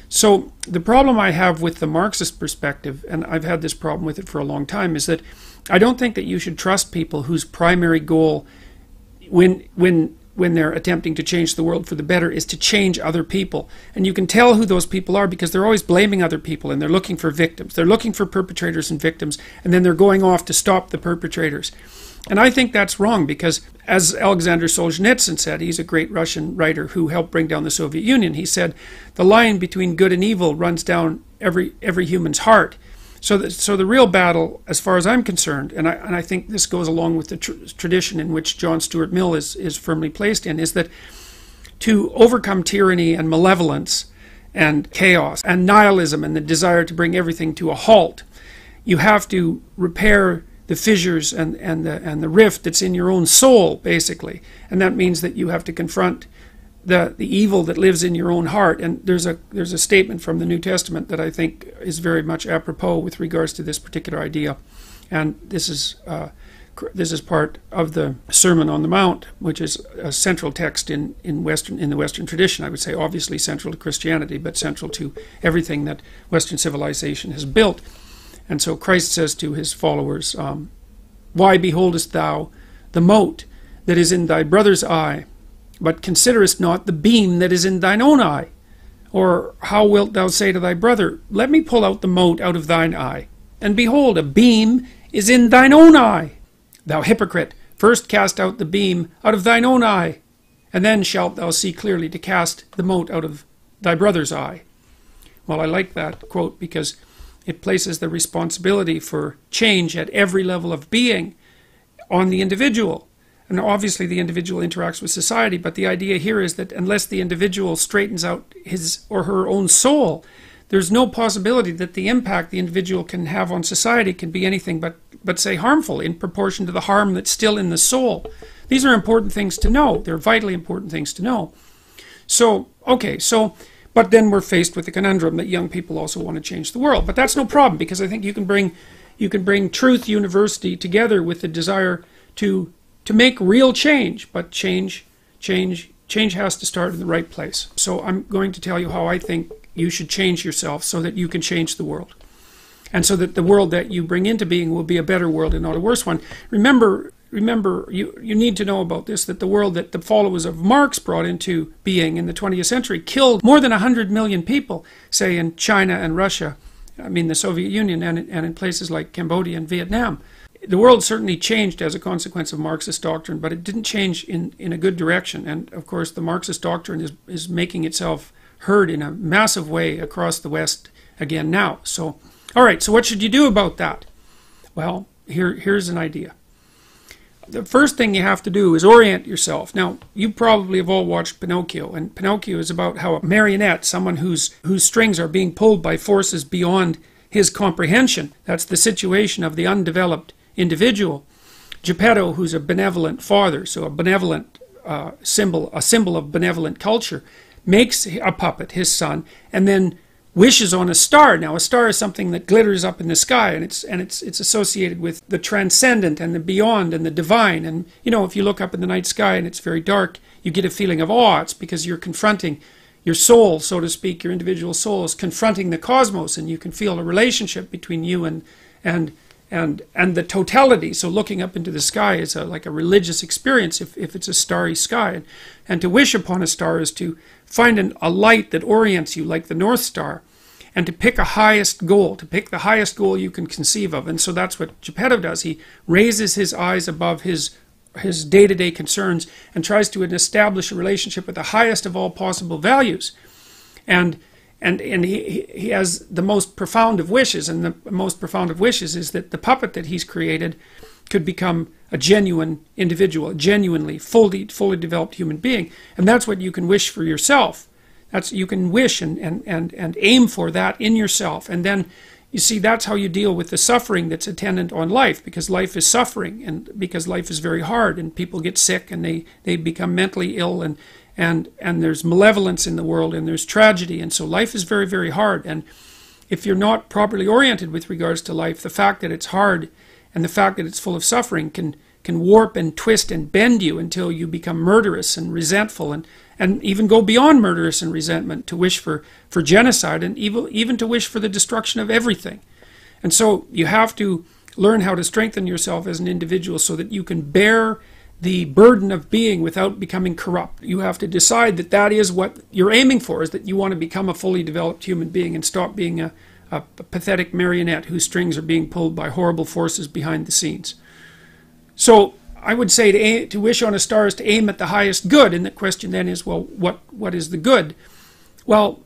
So the problem I have with the Marxist perspective, and I've had this problem with it for a long time, is that I don't think that you should trust people whose primary goal when they're attempting to change the world for the better is to change other people. And you can tell who those people are because they're always blaming other people, and they're looking for victims. They're looking for perpetrators and victims, and then they're going off to stop the perpetrators. And I think that's wrong because, as Alexander Solzhenitsyn said, he's a great Russian writer who helped bring down the Soviet Union. He said, the line between good and evil runs down every human's heart. So the real battle, as far as I'm concerned, and I think this goes along with the tradition in which John Stuart Mill is firmly placed in, is that to overcome tyranny and malevolence and chaos and nihilism and the desire to bring everything to a halt, you have to repair the fissures and the rift that's in your own soul, basically. And that means that you have to confront the evil that lives in your own heart. And there's a statement from the New Testament that I think is very much apropos with regards to this particular idea. And this is part of the Sermon on the Mount, which is a central text in the Western tradition. I would say obviously central to Christianity, but central to everything that Western civilization has built. And so Christ says to his followers, why beholdest thou the mote that is in thy brother's eye, but considerest not the beam that is in thine own eye? Or how wilt thou say to thy brother, let me pull out the mote out of thine eye? And behold, a beam is in thine own eye. Thou hypocrite, first cast out the beam out of thine own eye, and then shalt thou see clearly to cast the mote out of thy brother's eye. Well, I like that quote because it places the responsibility for change at every level of being on the individual. And obviously the individual interacts with society, but the idea here is that unless the individual straightens out his or her own soul, there's no possibility that the impact the individual can have on society can be anything but say harmful in proportion to the harm that's still in the soul. These are important things to know. They're vitally important things to know. But then we're faced with the conundrum that young people also want to change the world. But that's no problem, because I think you can bring Truth University together with the desire to make real change. But change has to start in the right place. So I'm going to tell you how I think you should change yourself so that you can change the world. And so that the world that you bring into being will be a better world and not a worse one. Remember, you need to know about this, that the world that the followers of Marx brought into being in the 20th century killed more than 100 million people, say in China and Russia, the Soviet Union, and in places like Cambodia and Vietnam. The world certainly changed as a consequence of Marxist doctrine, but it didn't change in a good direction. And of course, the Marxist doctrine is making itself heard in a massive way across the West again now. So, all right, so what should you do about that? Well, here's an idea. The first thing you have to do is orient yourself. Now, you probably have all watched Pinocchio, and Pinocchio is about how a marionette, someone whose strings are being pulled by forces beyond his comprehension. That's the situation of the undeveloped individual. Geppetto, who's a benevolent father, so a benevolent symbol of benevolent culture, makes a puppet, his son, and then wishes on a star. Now, a star is something that glitters up in the sky, and it's associated with the transcendent and the beyond and the divine. And if you look up in the night sky and it's very dark, you get a feeling of awe. It's because you're confronting your soul, so to speak. Your individual soul is confronting the cosmos, and you can feel a relationship between you and the totality. So looking up into the sky is like a religious experience if it's a starry sky. And to wish upon a star is to find a light that orients you like the North Star, and to pick the highest goal you can conceive of. And so that's what Geppetto does. He raises his eyes above his day-to-day concerns and tries to establish a relationship with the highest of all possible values. And he has the most profound of wishes, and the most profound of wishes is that the puppet that he's created could become a genuine individual, a genuinely, fully developed human being. And that's what you can wish for yourself. You can wish and aim for that in yourself. And then, you see, that's how you deal with the suffering that's attendant on life, because life is suffering, and because life is very hard, and people get sick, and they become mentally ill, and there's malevolence in the world, and there's tragedy, and so life is very, very hard. And if you're not properly oriented with regards to life, the fact that it's hard and the fact that it's full of suffering can can warp and twist and bend you until you become murderous and resentful, and even go beyond murderous and resentment to wish for genocide, and even to wish for the destruction of everything. And so you have to learn how to strengthen yourself as an individual so that you can bear the burden of being without becoming corrupt. You have to decide that that is what you're aiming for, is that you want to become a fully developed human being and stop being a pathetic marionette whose strings are being pulled by horrible forces behind the scenes. So I would say to wish on a star is to aim at the highest good, and the question then is, well, what is the good? Well,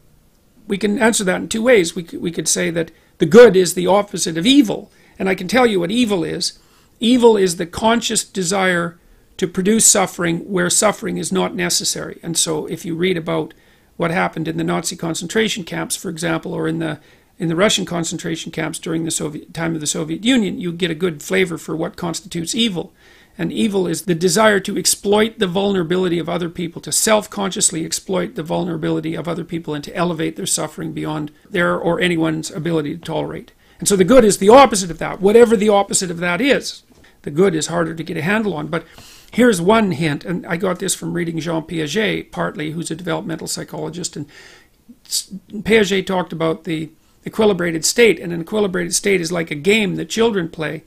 we can answer that in two ways. We could say that the good is the opposite of evil, and I can tell you what evil is. Evil is the conscious desire to produce suffering where suffering is not necessary. And so if you read about what happened in the Nazi concentration camps, for example, or in the Russian concentration camps during the time of the Soviet Union, you get a good flavor for what constitutes evil. And evil is the desire to exploit the vulnerability of other people, to self-consciously exploit the vulnerability of other people, and to elevate their suffering beyond their or anyone's ability to tolerate. And so the good is the opposite of that, whatever the opposite of that is. The good is harder to get a handle on. But here's one hint, and I got this from reading Jean Piaget, partly, who's a developmental psychologist. And Piaget talked about the equilibrated state, and an equilibrated state is like a game that children play,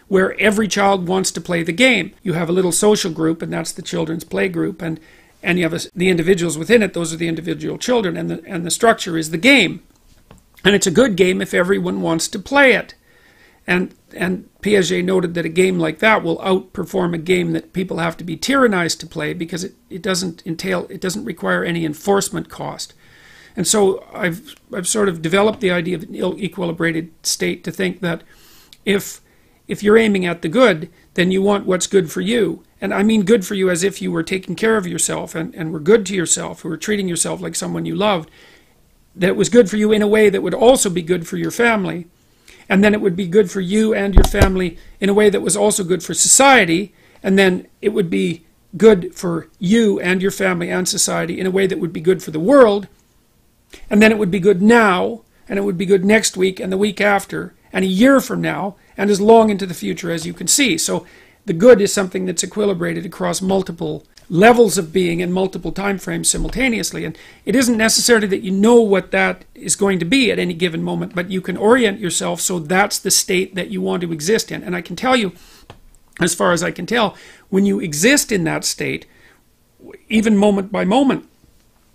where every child wants to play the game. You have a little social group, and that's the children's play group, and you have the individuals within it, those are the individual children, and the structure is the game. And it's a good game if everyone wants to play it. And Piaget noted that a game like that will outperform a game that people have to be tyrannized to play, because it doesn't require any enforcement cost. And so I've sort of developed the idea of an equilibrated state to think that if you're aiming at the good, then you want what's good for you. And I mean good for you as if you were taking care of yourself and were good to yourself, who were treating yourself like someone you loved, that it was good for you in a way that would also be good for your family. And then it would be good for you and your family in a way that was also good for society. And then it would be good for you and your family and society in a way that would be good for the world. And then it would be good now, and it would be good next week and the week after, and a year from now, and as long into the future as you can see. So the good is something that's equilibrated across multiple levels of being and multiple time frames simultaneously. And it isn't necessarily that you know what that is going to be at any given moment, but you can orient yourself so that's the state that you want to exist in. And I can tell you, as far as I can tell, when you exist in that state, even moment by moment,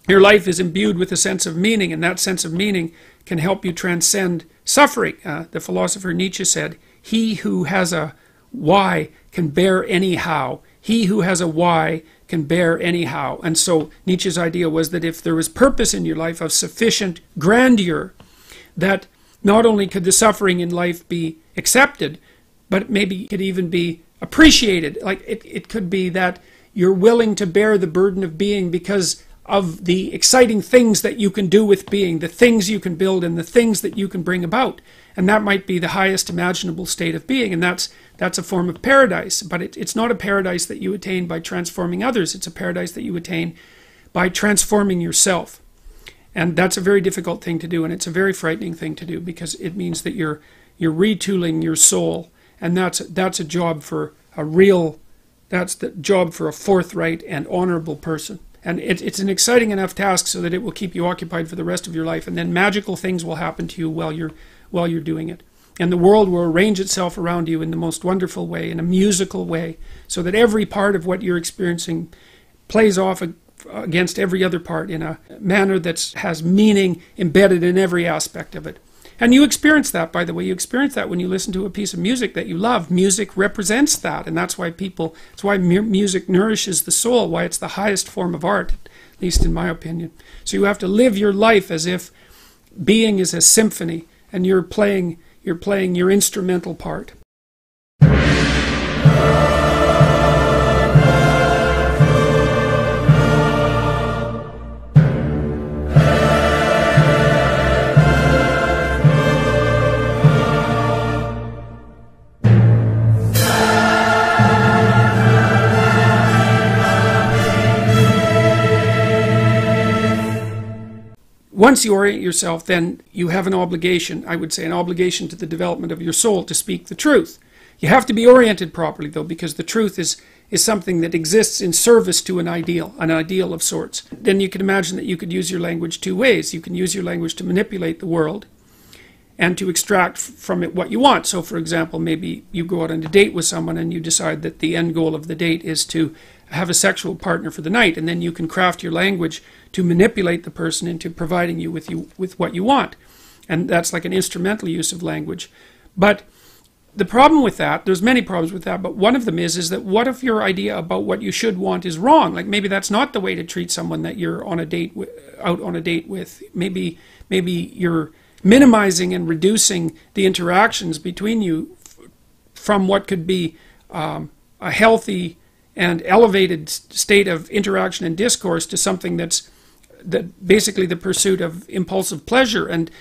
your life is imbued with a sense of meaning, and that sense of meaning can help you transcend suffering. The philosopher Nietzsche said, "He who has a why can bear anyhow. He who has a why can bear anyhow." And so Nietzsche's idea was that if there was purpose in your life of sufficient grandeur, that not only could the suffering in life be accepted, but maybe it could even be appreciated. Like it could be that you're willing to bear the burden of being because of the exciting things that you can do with being, the things you can build and the things that you can bring about. And that might be the highest imaginable state of being, and that's a form of paradise. But it's not a paradise that you attain by transforming others. It's a paradise that you attain by transforming yourself. And that's a very difficult thing to do, and it's a very frightening thing to do, because it means that you're retooling your soul, and that's a job for that's the job for a forthright and honorable person. And it's an exciting enough task so that it will keep you occupied for the rest of your life, and then magical things will happen to you while you're doing it. And the world will arrange itself around you in the most wonderful way, in a musical way, so that every part of what you're experiencing plays off against every other part in a manner that has meaning embedded in every aspect of it. And you experience that, by the way. You experience that when you listen to a piece of music that you love. Music represents that, and that's why music nourishes the soul, why it's the highest form of art, at least in my opinion. So you have to live your life as if being is a symphony, and you're playing your instrumental part. Once you orient yourself, then you have an obligation, I would say an obligation to the development of your soul, to speak the truth. You have to be oriented properly, though, because the truth is something that exists in service to an ideal of sorts. Then you can imagine that you could use your language two ways. You can use your language to manipulate the world and to extract from it what you want. So, for example, maybe you go out on a date with someone and you decide that the end goal of the date is to have a sexual partner for the night, and then you can craft your language to manipulate the person into providing you with what you want. And that's like an instrumental use of language. But the problem with that, there's many problems with that, but one of them is that what if your idea about what you should want is wrong? Like maybe that's not the way to treat someone that you're on a date out on a date with. Maybe you're minimizing and reducing the interactions between you from what could be a healthy and elevated state of interaction and discourse to something that basically the pursuit of impulsive pleasure, and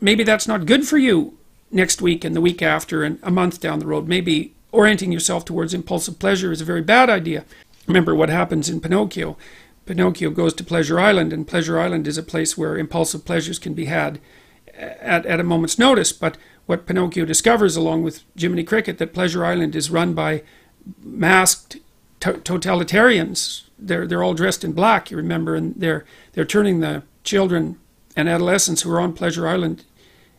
maybe that's not good for you next week and the week after and a month down the road. Maybe orienting yourself towards impulsive pleasure is a very bad idea. Remember what happens in Pinocchio. Pinocchio goes to Pleasure Island, and Pleasure Island is a place where impulsive pleasures can be had at a moment's notice. But what Pinocchio discovers, along with Jiminy Cricket, that Pleasure Island is run by masked totalitarians. They're all dressed in black, you remember, and they're turning the children and adolescents who are on Pleasure Island,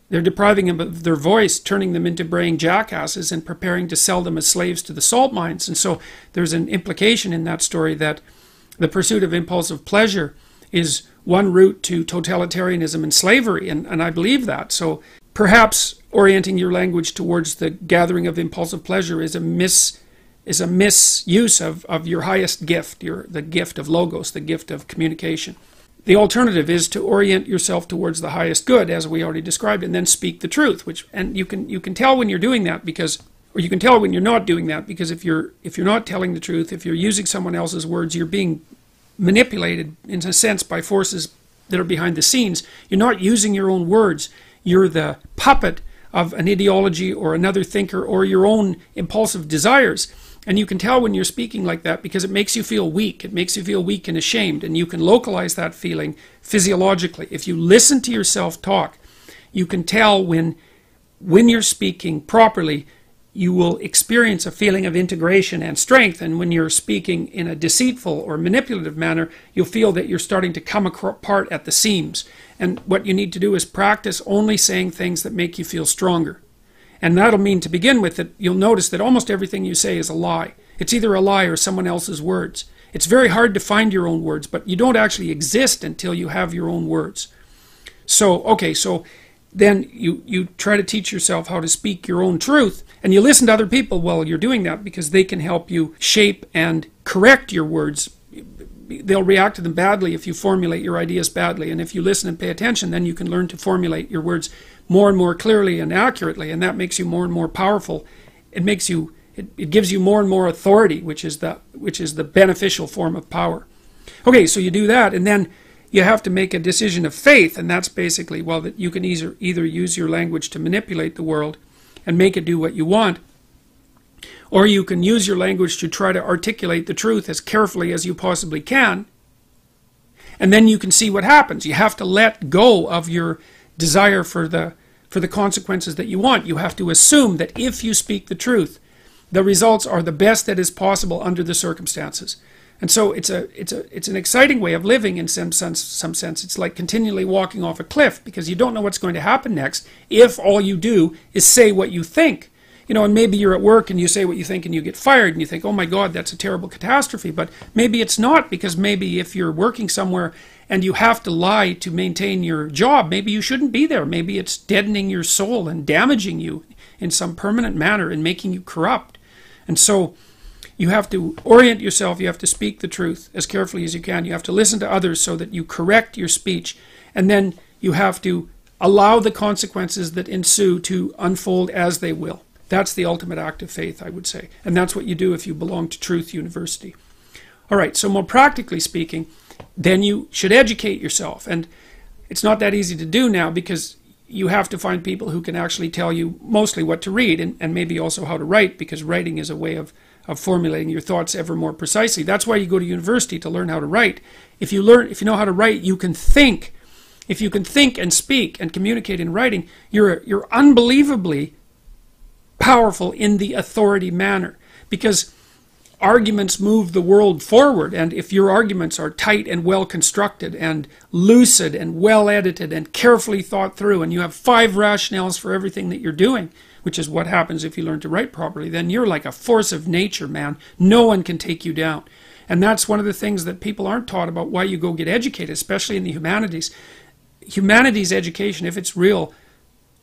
they're depriving them of their voice, turning them into braying jackasses, and preparing to sell them as slaves to the salt mines. And so there's an implication in that story that the pursuit of impulsive pleasure is one route to totalitarianism and slavery, and I believe that. So perhaps orienting your language towards the gathering of impulsive pleasure is a misuse of your highest gift, the gift of logos, the gift of communication. The alternative is to orient yourself towards the highest good, as we already described, and then speak the truth. And you can tell when you're doing that, or you can tell when you're not doing that, because if you're not telling the truth, if you're using someone else's words, you're being manipulated in a sense by forces that are behind the scenes. You're not using your own words. You're the puppet of an ideology or another thinker or your own impulsive desires. And you can tell when you're speaking like that because it makes you feel weak. It makes you feel weak and ashamed. And you can localize that feeling physiologically. If you listen to yourself talk, you can tell when you're speaking properly, you will experience a feeling of integration and strength. And when you're speaking in a deceitful or manipulative manner, you'll feel that you're starting to come apart at the seams. And what you need to do is practice only saying things that make you feel stronger. And that'll mean, to begin with, that you'll notice that almost everything you say is a lie. It's either a lie or someone else's words. It's very hard to find your own words, but you don't actually exist until you have your own words. So then you try to teach yourself how to speak your own truth, and you listen to other people while you're doing that, because they can help you shape and correct your words. They'll react to them badly if you formulate your ideas badly, and if you listen and pay attention, then you can learn to formulate your words more and more clearly and accurately, and that makes you more and more powerful. It gives you more and more authority, which is the beneficial form of power. Okay, so you do that, and then you have to make a decision of faith, and that's basically, well, that you can either use your language to manipulate the world and make it do what you want, or you can use your language to try to articulate the truth as carefully as you possibly can, and then you can see what happens. You have to let go of your desire for the consequences that you want. You have to assume that if you speak the truth, the results are the best that is possible under the circumstances. And so it's an exciting way of living in some sense. It's like continually walking off a cliff, because you don't know what's going to happen next if all you do is say what you think. And maybe you're at work and you say what you think and you get fired and you think, oh my God, that's a terrible catastrophe. But maybe it's not, because maybe if you're working somewhere and you have to lie to maintain your job, maybe you shouldn't be there. Maybe it's deadening your soul and damaging you in some permanent manner and making you corrupt. And so you have to orient yourself. You have to speak the truth as carefully as you can. You have to listen to others so that you correct your speech. And then you have to allow the consequences that ensue to unfold as they will. That's the ultimate act of faith, I would say. And that's what you do if you belong to Truth University. All right, so more practically speaking, then you should educate yourself. And it's not that easy to do now, because you have to find people who can actually tell you mostly what to read and maybe also how to write, because writing is a way of formulating your thoughts ever more precisely. That's why you go to university, to learn how to write. If you know how to write, you can think. If you can think and speak and communicate in writing, you're unbelievably powerful in the authority manner, because arguments move the world forward, and if your arguments are tight and well constructed and lucid and well edited and carefully thought through, and you have 5 rationales for everything that you're doing, which is what happens if you learn to write properly, then you're like a force of nature, man. No one can take you down. And that's one of the things that people aren't taught about why you go get educated, especially in the humanities. Humanities education, if it's real,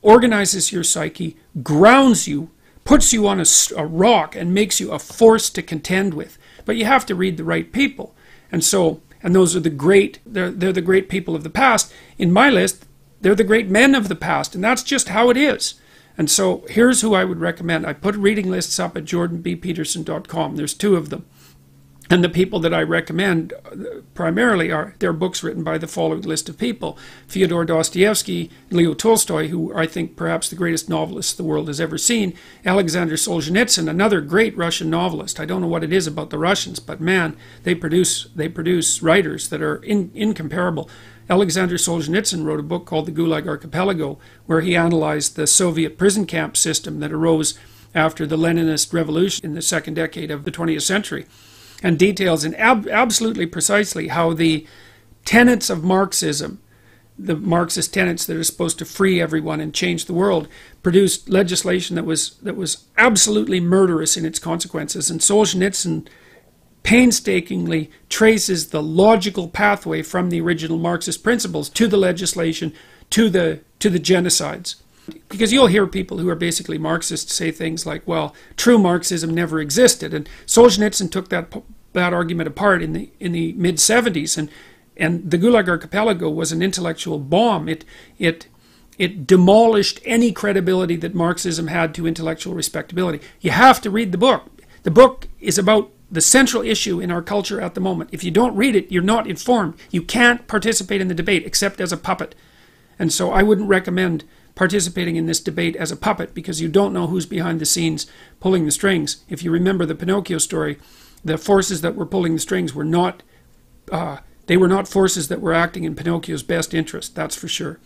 organizes your psyche, grounds you, puts you on a rock, and makes you a force to contend with. But you have to read the right people. And those are the great, they're the great people of the past. In my list, they're the great men of the past, and that's just how it is. And so here's who I would recommend. I put reading lists up at jordanbpeterson.com. There's 2 of them. And the people that I recommend primarily are, they're books written by the following list of people: Fyodor Dostoevsky, Leo Tolstoy, who I think perhaps the greatest novelist the world has ever seen, Alexander Solzhenitsyn, another great Russian novelist. I don't know what it is about the Russians, but man, they produce writers that are incomparable. Alexander Solzhenitsyn wrote a book called The Gulag Archipelago, where he analyzed the Soviet prison camp system that arose after the Leninist revolution in the second decade of the 20th century. And details in absolutely precisely how the tenets of Marxism, the Marxist tenets that are supposed to free everyone and change the world, produced legislation that was absolutely murderous in its consequences. And Solzhenitsyn painstakingly traces the logical pathway from the original Marxist principles to the legislation, to the genocides. Because you'll hear people who are basically Marxists say things like, well, true Marxism never existed. And Solzhenitsyn took that argument apart in the mid-70s. And the Gulag Archipelago was an intellectual bomb. It demolished any credibility that Marxism had to intellectual respectability. You have to read the book. The book is about the central issue in our culture at the moment. If you don't read it, you're not informed. You can't participate in the debate except as a puppet. And so I wouldn't recommend participating in this debate as a puppet, because you don't know who's behind the scenes pulling the strings. If you remember the Pinocchio story, the forces that were pulling the strings were not forces that were acting in Pinocchio's best interest, that's for sure.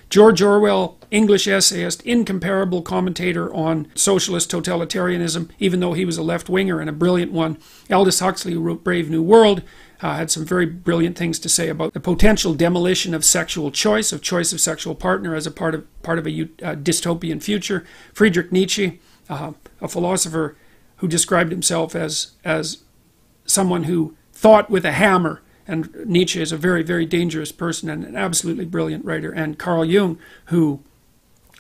George Orwell, English essayist, incomparable commentator on socialist totalitarianism, even though he was a left-winger and a brilliant one. Aldous Huxley, who wrote Brave New World, had some very brilliant things to say about the potential demolition of sexual choice of sexual partner as a part of a dystopian future. Friedrich Nietzsche, a philosopher who described himself as someone who thought with a hammer. And Nietzsche is a very, very dangerous person and an absolutely brilliant writer. And Carl Jung, who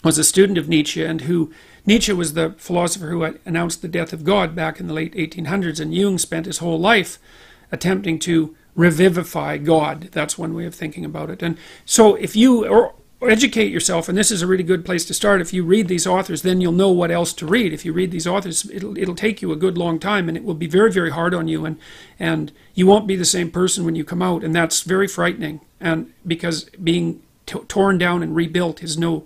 was a student of Nietzsche, and who Nietzsche was the philosopher who had announced the death of God back in the late 1800s, and Jung spent his whole life attempting to revivify God. That's one way of thinking about it. And so if you educate yourself, and this is a really good place to start, if you read these authors, then you'll know what else to read. If you read these authors, it'll take you a good long time, and it will be very, very hard on you, and you won't be the same person when you come out, and that's very frightening. And because being torn down and rebuilt is no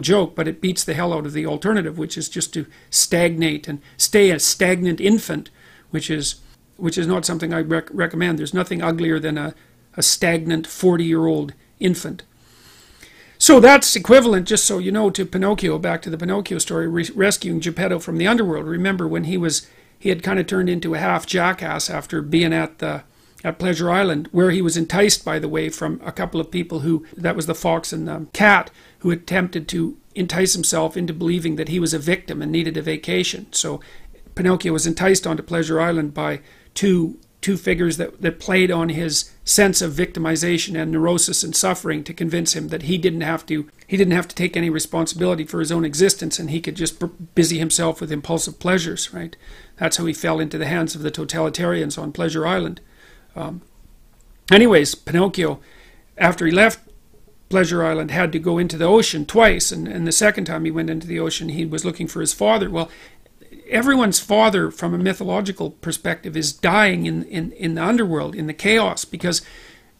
joke, but it beats the hell out of the alternative, which is just to stagnate and stay a stagnant infant, which is not something I recommend. There's nothing uglier than a stagnant 40-year-old infant. So that's equivalent, just so you know, to Pinocchio. Back to the Pinocchio story, rescuing Geppetto from the underworld. Remember when he had kind of turned into a half jackass after being at Pleasure Island, where he was enticed, by the way, from a couple of people that was the fox and the cat, who attempted to entice himself into believing that he was a victim and needed a vacation. So Pinocchio was enticed onto Pleasure Island by two figures that played on his sense of victimization and neurosis and suffering to convince him that he didn't have to take any responsibility for his own existence, and he could just busy himself with impulsive pleasures, right? That's how he fell into the hands of the totalitarians on Pleasure Island. Anyways, Pinocchio, after he left Pleasure Island, had to go into the ocean twice, and the second time he went into the ocean, he was looking for his father. Well, everyone's father, from a mythological perspective, is dying in the underworld, in the chaos, because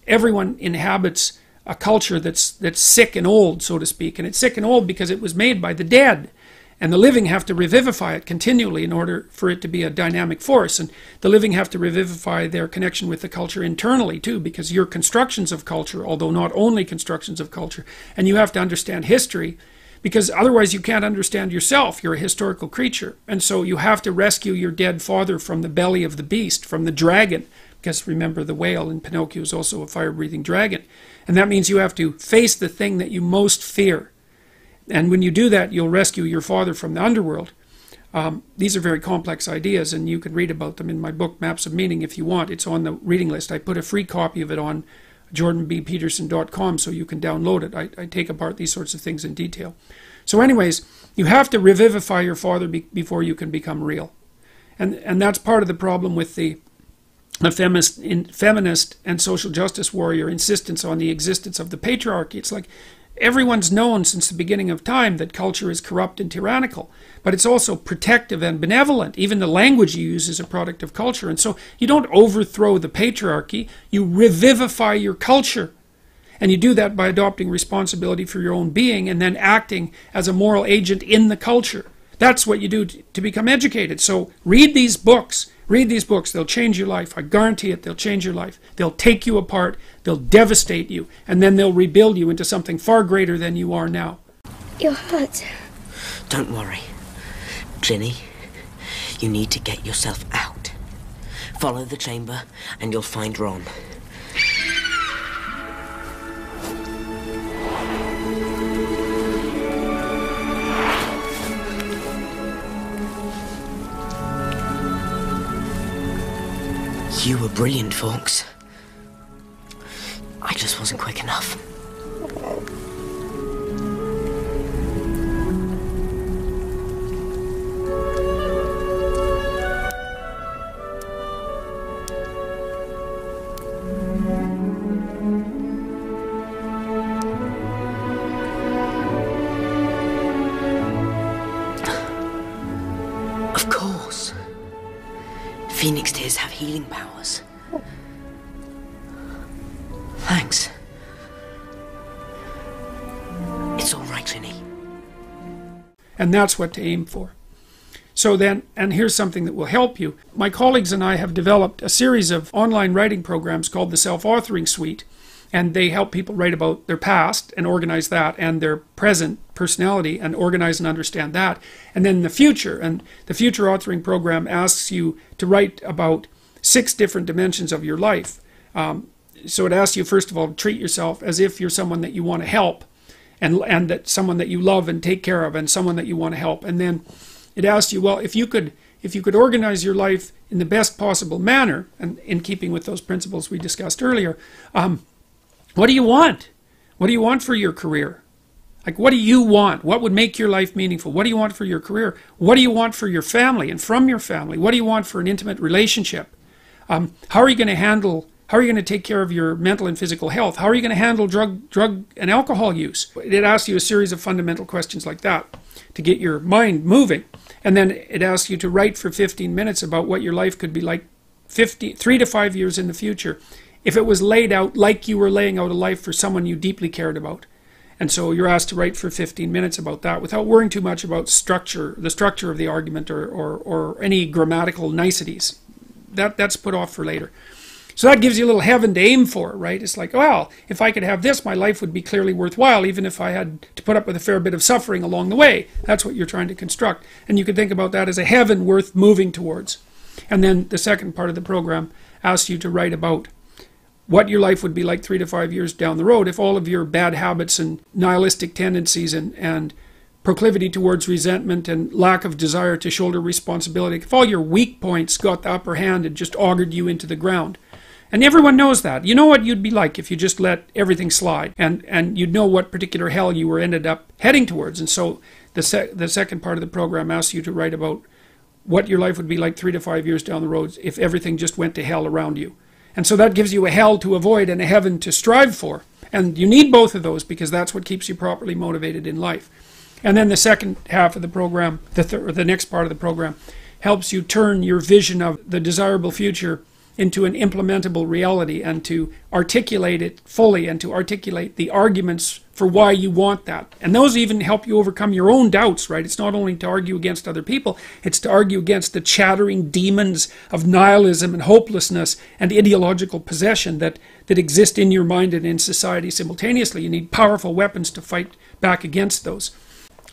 everyone inhabits a culture that's sick and old, so to speak. And it's sick and old because it was made by the dead, and the living have to revivify it continually in order for it to be a dynamic force. And the living have to revivify their connection with the culture internally too, because you're constructions of culture, although not only constructions of culture. And you have to understand history, because otherwise you can't understand yourself. You're a historical creature. And so you have to rescue your dead father from the belly of the beast, from the dragon. Because remember, the whale in Pinocchio is also a fire-breathing dragon. And that means you have to face the thing that you most fear. And when you do that, you'll rescue your father from the underworld. These are very complex ideas, and you can read about them in my book, Maps of Meaning, if you want. It's on the reading list. I put a free copy of it on jordanbpeterson.com so you can download it. I take apart these sorts of things in detail. So anyways, you have to revivify your father before you can become real. And that's part of the problem with the feminist and social justice warrior insistence on the existence of the patriarchy. It's like everyone's known since the beginning of time that culture is corrupt and tyrannical, but it's also protective and benevolent. Even the language you use is a product of culture. And so you don't overthrow the patriarchy, you revivify your culture. And you do that by adopting responsibility for your own being and then acting as a moral agent in the culture. That's what you do to become educated. So read these books. Read these books. They'll change your life. I guarantee it. They'll change your life. They'll take you apart. They'll devastate you. And then they'll rebuild you into something far greater than you are now. You're hurt. Don't worry. Ginny, you need to get yourself out. Follow the chamber and you'll find Ron. You were brilliant, folks. I just wasn't quick enough. Of course. Phoenix tears have healing powers. Thanks. It's all right, Ginny. And that's what to aim for. So then, and here's something that will help you. My colleagues and I have developed a series of online writing programs called the Self-Authoring Suite. And they help people write about their past and organize that, and their present personality and organize and understand that. And then the future. And the Future Authoring Program asks you to write about 6 different dimensions of your life. So it asks you, first of all, to treat yourself as if you're someone that you want to help, and that someone that you love and take care of, and someone that you want to help. And then it asks you, well, if you could organize your life in the best possible manner, and in keeping with those principles we discussed earlier, what do you want? What do you want for your career? Like, what do you want? What would make your life meaningful? What do you want for your career? What do you want for your family and from your family? What do you want for an intimate relationship? How are you going to take care of your mental and physical health? How are you going to handle drug and alcohol use? It asks you a series of fundamental questions like that to get your mind moving. And then it asks you to write for 15 minutes about what your life could be like 3 to 5 years in the future, if it was laid out like you were laying out a life for someone you deeply cared about. And so you're asked to write for 15 minutes about that without worrying too much about the structure of the argument or any grammatical niceties. That's put off for later. So that gives you a little heaven to aim for, right? It's like, well, if I could have this, my life would be clearly worthwhile, even if I had to put up with a fair bit of suffering along the way. That's what you're trying to construct. And you can think about that as a heaven worth moving towards. And then the second part of the program asks you to write about what your life would be like 3 to 5 years down the road if all of your bad habits and nihilistic tendencies and proclivity towards resentment and lack of desire to shoulder responsibility, if all your weak points got the upper hand and just augured you into the ground. And everyone knows that. You know what you'd be like if you just let everything slide, and you'd know what particular hell you were ended up heading towards. And so the second part of the program asks you to write about what your life would be like 3 to 5 years down the road if everything just went to hell around you. And so that gives you a hell to avoid and a heaven to strive for. And you need both of those because that's what keeps you properly motivated in life. And then the second half of the program, the next part of the program, helps you turn your vision of the desirable future into an implementable reality and to articulate it fully and to articulate the arguments for why you want that. And those even help you overcome your own doubts, right? It's not only to argue against other people, it's to argue against the chattering demons of nihilism and hopelessness and ideological possession that exist in your mind and in society simultaneously. You need powerful weapons to fight back against those.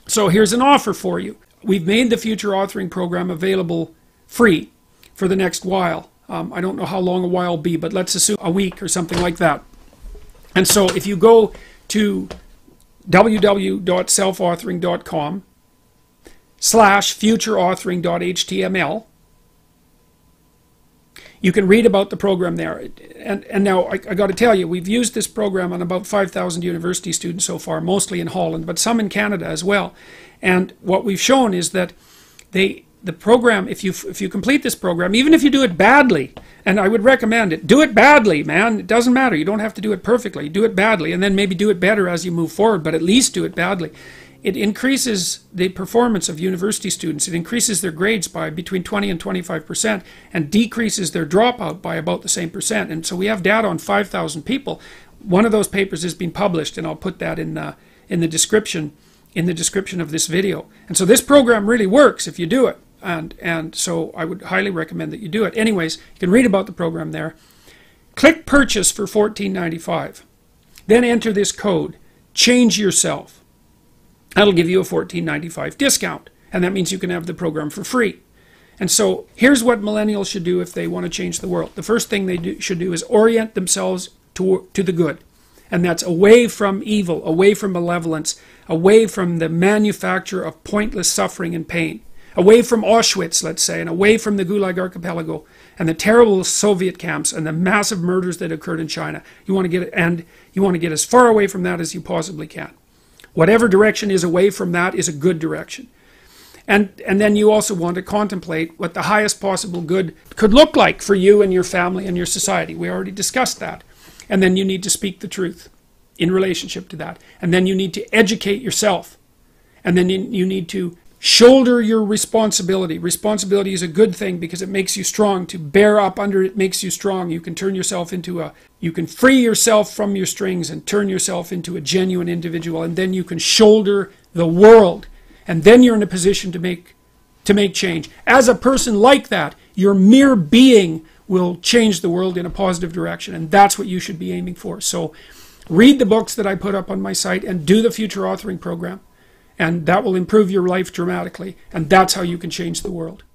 So here's an offer for you. We've made the future authoring program available free for the next while. I don't know how long a while will be, but let's assume a week or something like that. And so if you go to www.selfauthoring.com/futureauthoring.html, you can read about the program there. And now I got to tell you, we've used this program on about 5,000 university students so far, mostly in Holland, but some in Canada as well. And what we've shown is that the program, if you complete this program, even if you do it badly, and I would recommend it, do it badly, man. It doesn't matter. You don't have to do it perfectly. Do it badly, and then maybe do it better as you move forward, but at least do it badly. It increases the performance of university students. It increases their grades by between 20 and 25% and decreases their dropout by about the same percent. And so we have data on 5,000 people. One of those papers has been published, and I'll put that in the description of this video. And so this program really works if you do it. And so I would highly recommend that you do it. Anyways, you can read about the program there. Click purchase for $14.95. Then enter this code, Change Yourself. That'll give you a $14.95 discount. And that means you can have the program for free. And so here's what millennials should do if they want to change the world. The first thing they should do is orient themselves to the good. And that's away from evil, away from malevolence, away from the manufacture of pointless suffering and pain, away from Auschwitz, let's say, and away from the Gulag Archipelago and the terrible Soviet camps and the massive murders that occurred in China. You want to get as far away from that as you possibly can. Whatever direction is away from that is a good direction. And then you also want to contemplate what the highest possible good could look like for you and your family and your society. We already discussed that. And then you need to speak the truth in relationship to that. And then you need to educate yourself. And then you need to shoulder your responsibility. Responsibility is a good thing because it makes you strong. To bear up under it makes you strong. You can turn yourself into you can free yourself from your strings and turn yourself into a genuine individual. And then you can shoulder the world. And then you're in a position to make change. As a person like that, your mere being will change the world in a positive direction. And that's what you should be aiming for. So read the books that I put up on my site and do the future authoring program. And that will improve your life dramatically. And that's how you can change the world.